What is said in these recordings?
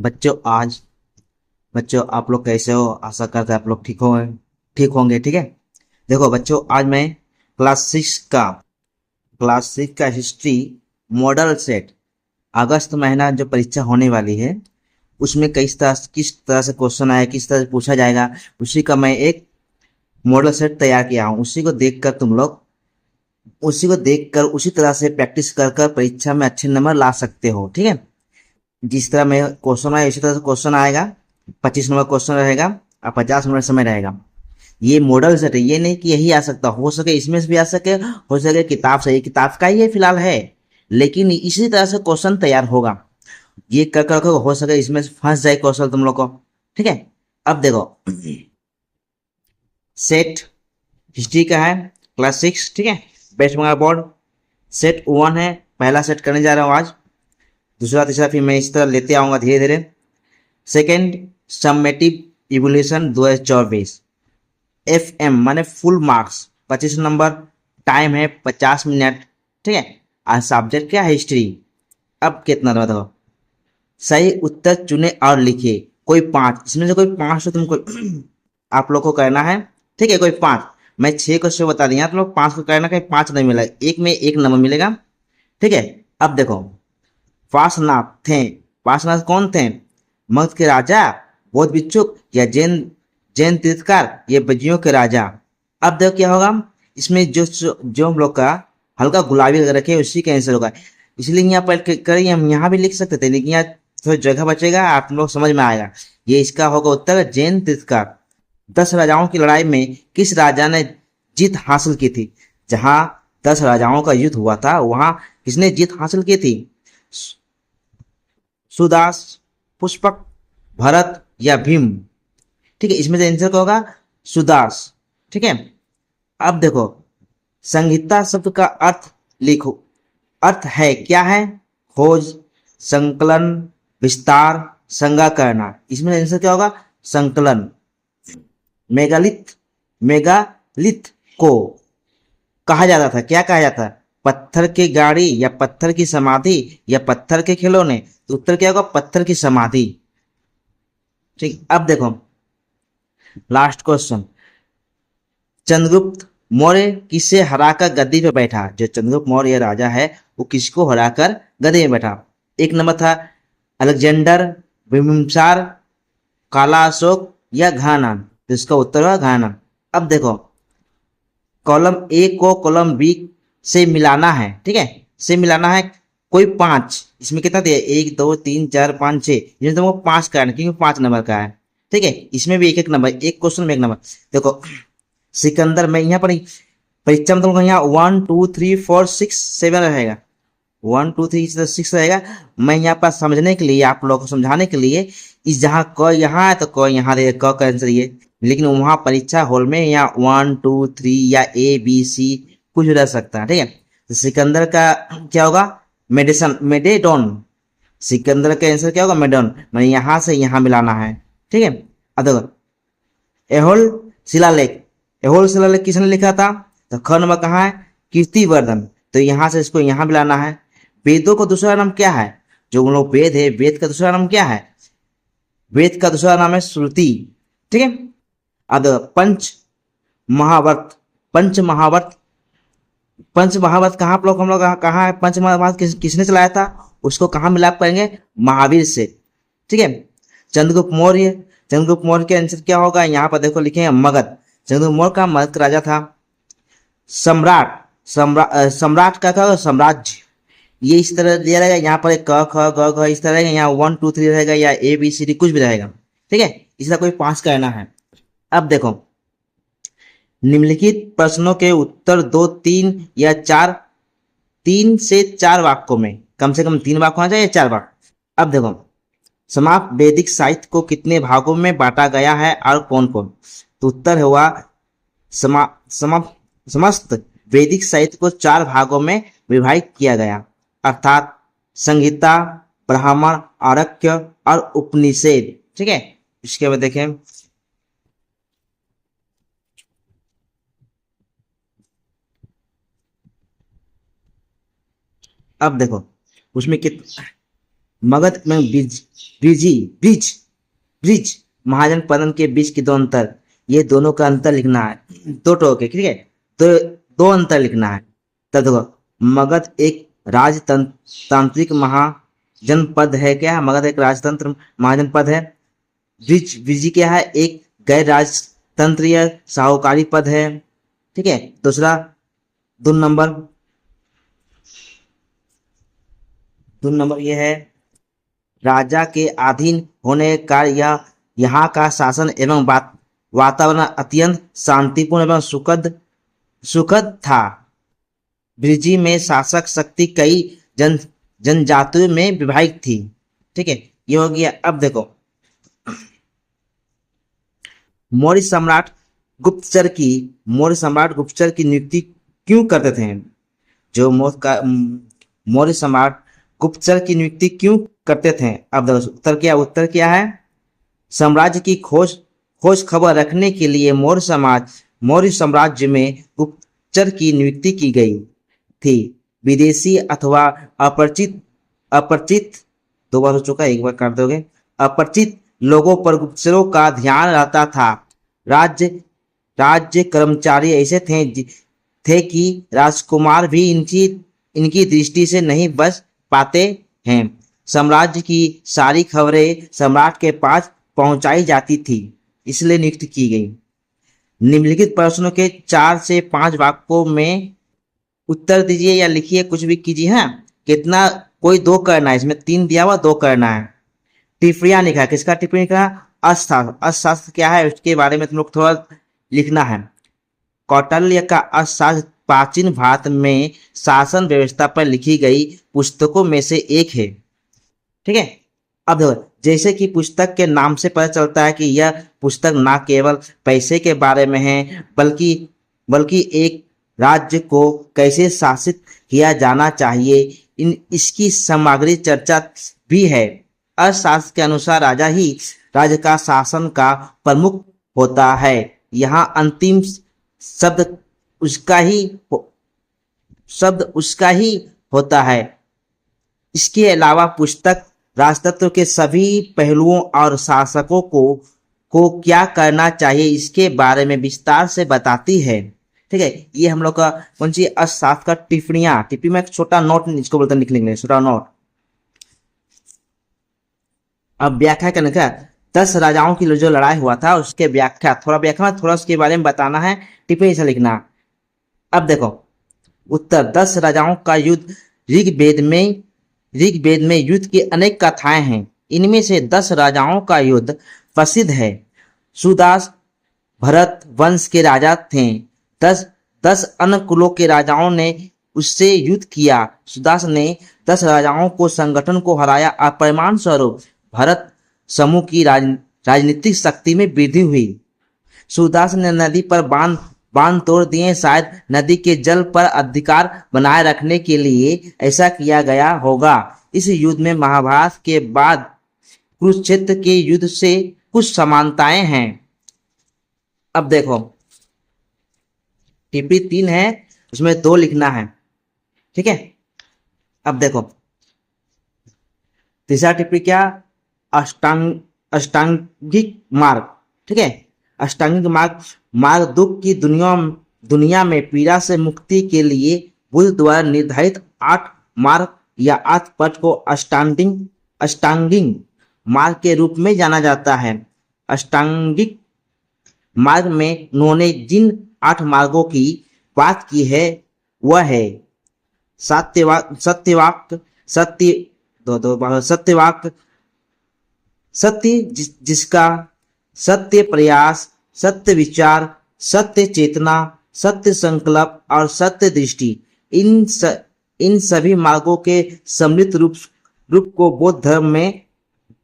बच्चों आज बच्चों आप लोग कैसे हो? आशा करते हैं आप लोग ठीक होंगे। ठीक है। देखो बच्चों, आज मैं क्लास 6 का हिस्ट्री मॉडल सेट अगस्त महीना जो परीक्षा होने वाली है उसमें किस तरह से क्वेश्चन आया, किस तरह से पूछा जाएगा, उसी का मैं एक मॉडल सेट तैयार किया हूँ। उसी को देखकर उसी तरह से प्रैक्टिस कर कर परीक्षा में अच्छे नंबर ला सकते हो। ठीक है। जिस तरह में क्वेश्चन आया उसी तरह से क्वेश्चन आएगा। 25 नंबर क्वेश्चन रहेगा और 50 मिनट समय रहेगा। ये मॉडल सेट है, ये नहीं कि यही आ सकता, हो सके इसमें से भी आ सके, हो सके किताब से, ये किताब का ही ये फिलहाल है, लेकिन इसी तरह से क्वेश्चन तैयार होगा। ये कर कर हो सके इसमें से फंस जाए क्वेश्चन तुम लोग को। ठीक है। अब देखो, सेट हिस्ट्री का है, क्लास 6। ठीक है। वेस्ट बंगाल बोर्ड सेट 1 है। पहला सेट करने जा रहा हूँ आज। दूसरा तीसरा फिर मैं इस तरह लेते आऊंगा धीरे धीरे। Second, summative evaluation 2024, F M माने फुल मार्क्स, 25 नंबर। टाइम है 50 मिनट। ठीक है। आज सब्जेक्ट क्या है? हिस्ट्री। अब कितना बताओ? सही उत्तर चुने और लिखिए कोई पांच, इसमें से कोई पांच तो तुमको आप लोग को करना है। ठीक है, कोई पांच। मैं 6 क्वेश्चन बता दिया, तुम लोग 5 को करना, कहीं 5 नहीं मिलेगा, एक में एक नंबर मिलेगा। ठीक है। अब देखो, पार्श्वनाथ थे। पार्श्वनाथ कौन थे? मगध के राजा, बौद्ध भिक्षुक या जैन जैन तीर्थकार, ये बजियों के राजा। अब देखो क्या होगा, इसमें जो हम लोग का हल्का गुलाबी अगर रखे उसी का आंसर होगा। इसलिए यहाँ पर करें, हम यहाँ भी लिख सकते थे, लेकिन यहाँ थोड़ी जगह बचेगा, आप लोग समझ में आएगा। ये इसका होगा उत्तर, जैन तीर्थकार। 10 राजाओं की लड़ाई में किस राजा ने जीत हासिल की थी? जहां 10 राजाओं का युद्ध हुआ था वहां किसने जीत हासिल की थी? सुदास, पुष्पक, भरत या भीम? ठीक है, इसमें से आंसर क्या होगा? सुदास। ठीक है। अब देखो, संहिता शब्द का अर्थ लिखो। अर्थ है क्या है? खोज, संकलन, विस्तार, संज्ञा करना। इसमें आंसर क्या होगा? संकलन। मेगालिथ मेगालिथ को कहा जाता था, क्या कहा जाता है? पत्थर की गाड़ी या पत्थर की समाधि या पत्थर के खिलौने? तो उत्तर क्या होगा? पत्थर की समाधि। ठीक। अब देखो, लास्ट क्वेश्चन। चंद्रगुप्त मौर्य किसे हराकर गद्दी पे बैठा? जो चंद्रगुप्त मौर्य राजा है वो किसको हराकर गद्दी में बैठा? एक नंबर था अलेक्जेंडर, बिम्बिसार, काला अशोक या घाना? तो इसका उत्तर हुआ घाना। अब देखो, कॉलम ए को कॉलम बी से मिलाना है। ठीक है, से मिलाना है कोई पांच। इसमें कितना दिया? 1 2 3 4 5 6, इसमें तुमको 5 का है क्योंकि 5 नंबर का है। ठीक है, इसमें भी एक एक नंबर, एक क्वेश्चन में एक नंबर। देखो, सिकंदर में यहाँ पर परीक्षा में तुमको यहाँ 1 2 3 4 6 7 रहेगा। 1 2 3 6 रहेगा। मैं यहाँ पर समझने के लिए, आप लोगों को समझाने के लिए, इस जहाँ क यहाँ है तो क यहाँ दे, क का आंसर ये। लेकिन वहां परीक्षा हॉल में यहाँ 1 2 3 या ABC कुछ रह सकता है। ठीक है। तो सिकंदर का क्या होगा? मेडेडोन। सिकंदर का आंसर क्या होगा? मेडोन। मैंने यहाँ से यहाँ मिलाना है। ठीक है। अब देखो, एहोल शिलालेख। एहोल शिलालेख किसने लिखा था? तो ख नंबर कहाँ है? कीर्तिवर्धन। तो यहां से इसको यहां मिलाना है। वेदों का दूसरा नाम क्या है? जो उन लोग वेद है, वेद का दूसरा नाम क्या है? वेद का दूसरा नाम है श्रुति। ठीक है। अब पंच महावर्त। पंच महावर्त पंच महाभारत कहाँ आप लोग, हम लोग कहाँ है? पंच महाभारत किसने चलाया था? उसको कहाँ मिलाप करेंगे? महावीर से। ठीक है। चंद्रगुप्त मौर्य। चंद्रगुप्त मौर्य के आंसर क्या होगा? यहाँ पर देखो लिखे हैं मगध। चंद्रगुप्त मौर्य का मगध राजा था। सम्राट। सम्राट का क्या होगा? साम्राज्य। ये इस तरह दिया रहेगा, यहाँ पर एक क ख ग घ इस तरह रहेगा, यहाँ 1 2 3 रहेगा या ABCD कुछ भी रहेगा। ठीक है। इसका कोई पांच करना है। अब देखो, निम्नलिखित प्रश्नों के उत्तर दो, तीन या चार, 3 से 4 वाक्यों में, कम से कम 3 वाक्य होना चाहिए, 4 वाक्य। अब देखो, समाप्त वैदिक साहित्य को कितने भागों में बांटा गया है और कौन कौन? तो उत्तर हुआ समा, समा, समस्त वैदिक साहित्य को 4 भागों में विभाजित किया गया, अर्थात संहिता, ब्राह्मण, आरण्यक और उपनिषद। ठीक है। इसके बाद देखें, अब देखो उसमें मगध में ब्रिज ब्रिज महाजनपद के बीच के दो अंतर, ये दोनों का अंतर लिखना है, दो टोके, ठीक है, तो दो अंतर लिखना है। तब देखो, मगध एक राजतांत्रिक महाजनपद है, क्या है, मगध एक राजतंत्र महाजनपद है। ब्रिज क्या है, एक गैर राजतंत्रीय साहूकारी पद है, ठीक है। दूसरा दो नंबर ये है, राजा के अधीन होने का यह यहाँ का शासन एवं वातावरण अत्यंत शांतिपूर्ण एवं सुखद था। ब्रिजी में शासक शक्ति कई जनजातियों में विभाजित थी, ठीक है, ये हो गया। अब देखो, मौर्य सम्राट गुप्तचर की नियुक्ति क्यों करते थे? जो मौर्य सम्राट गुप्तचर की नियुक्ति क्यों करते थे? अब देखो उत्तर क्या है, साम्राज्य की खोज खबर रखने के लिए मौर्य साम्राज्य में गुप्तचर की नियुक्ति की गई थी। विदेशी अथवा अपरिचित दो बार हो चुका है, एक बार कर दोगे, अपरिचित लोगों पर गुप्तचरों का ध्यान रहता था। राज्य कर्मचारी ऐसे थे कि राजकुमार भी इनकी दृष्टि से नहीं बच पाते हैं। साम्राज्य की सारी खबरें सम्राट के पास पहुंचाई जाती थी, इसलिए नियुक्त की गई। निम्नलिखित प्रश्नों के 4 से 5 वाक्यों में उत्तर दीजिए या लिखिए, कुछ भी कीजिए। हाँ, कितना, कोई 2 करना है, इसमें 3 दिया हुआ, 2 करना है। टिप्पणियां लिखा, किसका टिप्पणी लिखा? अर्थशास्त्र क्या है उसके बारे में तुम लोग थोड़ा लिखना है। कौटिल्य का अर्थशास्त्र प्राचीन भारत में शासन व्यवस्था पर लिखी गई पुस्तकों में से एक है, ठीक है। अब देखो, जैसे कि पुस्तक के नाम से पता चलता है कि यह पुस्तक न केवल पैसे के बारे में है, बल्कि एक राज्य को कैसे शासित किया जाना चाहिए, इसकी सामग्री चर्चा भी है। अर्थशास्त्र के अनुसार राजा ही राज्य का शासन का प्रमुख होता है। यहाँ अंतिम शब्द उसका ही होता है। इसके अलावा पुस्तक राजतंत्र के सभी पहलुओं और शासकों को क्या करना चाहिए इसके बारे में विस्तार से बताती है, ठीक है। ये हम लोग का कौन सी अर्थशास्त्र का टिप्पणी में एक छोटा नोट इसको बोलते हैं, लिख लेंगे छोटा नोट। अब व्याख्या करने का, 10 राजाओं की जो लड़ाई हुआ था उसके व्याख्या थोड़ा उसके बारे में बताना है, टिप्पणी से लिखना। अब देखो उत्तर, 10 राजाओं का युद्ध। ऋग्वेद में युद्ध की अनेक कथाएं हैं, इनमें से 10 राजाओं का युद्ध प्रसिद्ध है। सुदास भरत वंश के राजा थे। 10 अन्य कुलों के राजाओं ने उससे युद्ध किया। सुदास ने 10 राजाओं को संगठन को हराया और परिणाम स्वरूप भरत समूह की राजनीतिक शक्ति में वृद्धि हुई। सुदास ने नदी पर बांध तोड़ दिए। शायद नदी के जल पर अधिकार बनाए रखने के लिए ऐसा किया गया होगा। इस युद्ध में महाभारत के बाद कुरुक्षेत्र के युद्ध से कुछ समानताएं हैं। अब देखो, टिप्पणी 3 है, उसमें 2 लिखना है, ठीक है। अब देखो तीसरा टिप्पणी क्या, अष्टांगिक मार्ग, ठीक है। अष्टांगिक मार्ग दुख की दुनिया में पीड़ा से मुक्ति के लिए बुद्ध द्वारा निर्धारित 8 मार्ग या 8 पथ को अष्टांगिक मार्ग के रूप में जाना जाता है। अष्टांगिक मार्ग में उन्होंने जिन 8 मार्गों की बात की है वह है सत्य जिसका सत्य प्रयास, सत्य विचार, सत्य चेतना, सत्य संकल्प और सत्य दृष्टि। इन सभी मार्गों के सम्मिलित रूप को बौद्ध धर्म में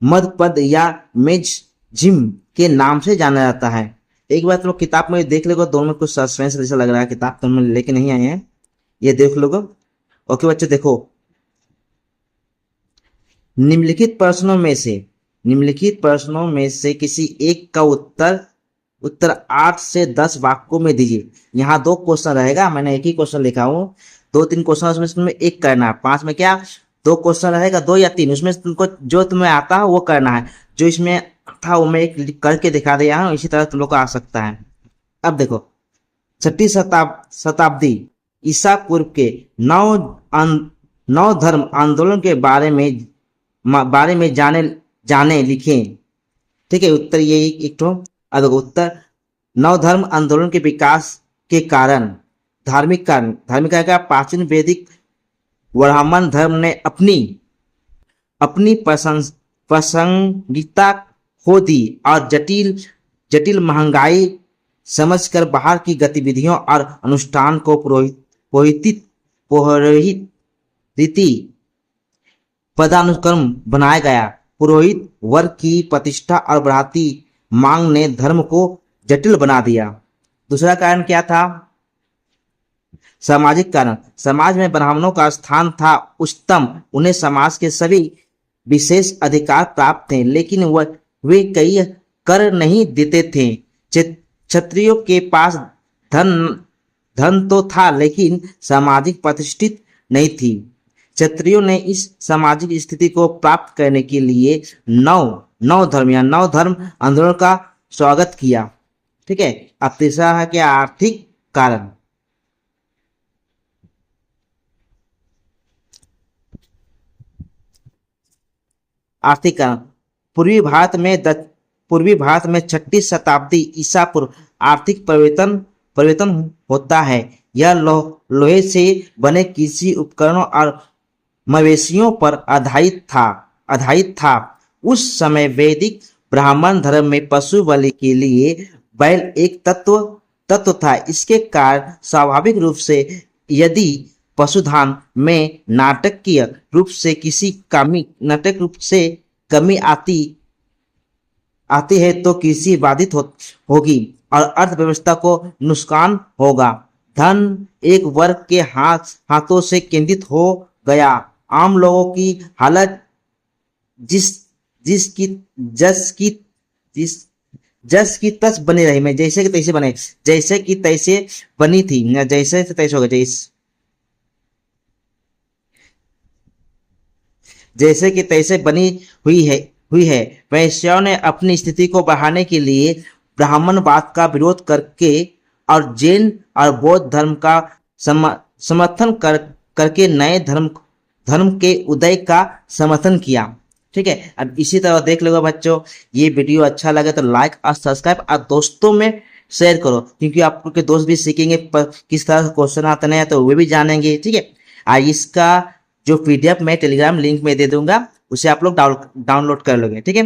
मधपद या मेझिम के नाम से जाना जाता है। एक बार तुम लोग किताब में देख लोगे, दोनों में कुछ सस्पेंस जैसा लग रहा है, किताब तुम लेके नहीं आए हैं, ये देख लोगे। ओके बच्चों, देखो निम्नलिखित प्रश्नों में से किसी एक का उत्तर 8 से 10 वाक्यों में दीजिए। यहाँ 2 क्वेश्चन रहेगा, मैंने एक ही क्वेश्चन लिखा हूँ, 2-3 क्वेश्चन उसमें एक करना है। 5 में क्या, दो क्वेश्चन रहेगा, 2 या 3, उसमें से तुमको जो तुम्हें आता है वो करना है। जो इसमें था वो मैं एक करके दिखा दिया हूँ, इसी तरह तुम लोग को आ सकता है। अब देखो, 6ठी शताब्दी ईसा पूर्व के नौ धर्म आंदोलन के बारे में जाने लिखे। ठीक है, उत्तर ये एक तो। अब देखो उत्तर, नौ धर्म आंदोलन के विकास के कारण, धार्मिक कारण क्या, प्राचीन वैदिक ब्राह्मण धर्म ने अपनी प्रासंगिकता खो दी और जटिल महंगाई समझकर बाहर की गतिविधियों और अनुष्ठान को पुरोहित रीति पदानुक्रम बनाया गया। पुरोहित वर्ग की प्रतिष्ठा और बढ़ती मांग ने धर्म को जटिल बना दिया। दूसरा कारण क्या था? सामाजिक कारण। समाज में ब्राह्मणों का स्थान था उच्चतम, उन्हें समाज के सभी विशेष अधिकार प्राप्त थे, लेकिन वे कई कर नहीं देते थे। क्षत्रियों के पास धन तो था, लेकिन सामाजिक प्रतिष्ठित नहीं थी। क्षत्रियों ने इस सामाजिक स्थिति को प्राप्त करने के लिए नौ धर्म आंदोलन का स्वागत किया। ठीक है। अब तीसरा है कि आर्थिक कारण। आर्थिक कारण, पूर्वी भारत में 6ठी शताब्दी ईसा पूर्व आर्थिक परिवर्तन होता है। यह लोहे से बने कृषि उपकरणों और मवेशियों पर आधारित था। उस समय वैदिक ब्राह्मण धर्म में पशु बलि के लिए बैल एक तत्व था। इसके कारण स्वाभाविक रूप से यदि पशुधन में नाटकीय रूप से कमी आती है तो कृषि बाधित होगी और अर्थव्यवस्था को नुकसान होगा। धन एक वर्ग के हाथों से केंद्रित हो गया। आम लोगों की हालत जस की तस बनी रही। मैं जैसे कि तैसे बनी थी, जैसे से तैसे हो गया, जैसे कि तैसे बनी हुई है। वैश्यों ने अपनी स्थिति को बढ़ाने के लिए ब्राह्मणवाद का विरोध करके और जैन और बौद्ध धर्म का समर्थन करके नए धर्म के उदय का समर्थन किया। ठीक है। अब इसी तरह देख लो बच्चों, ये वीडियो अच्छा लगे तो लाइक और सब्सक्राइब और दोस्तों में शेयर करो, क्योंकि आपके दोस्त भी सीखेंगे किस तरह से क्वेश्चन आते हैं तो वे भी जानेंगे। ठीक है। और इसका जो PDF मैं टेलीग्राम लिंक में दे दूंगा, उसे आप लोग डाउनलोड कर लोगे। ठीक है।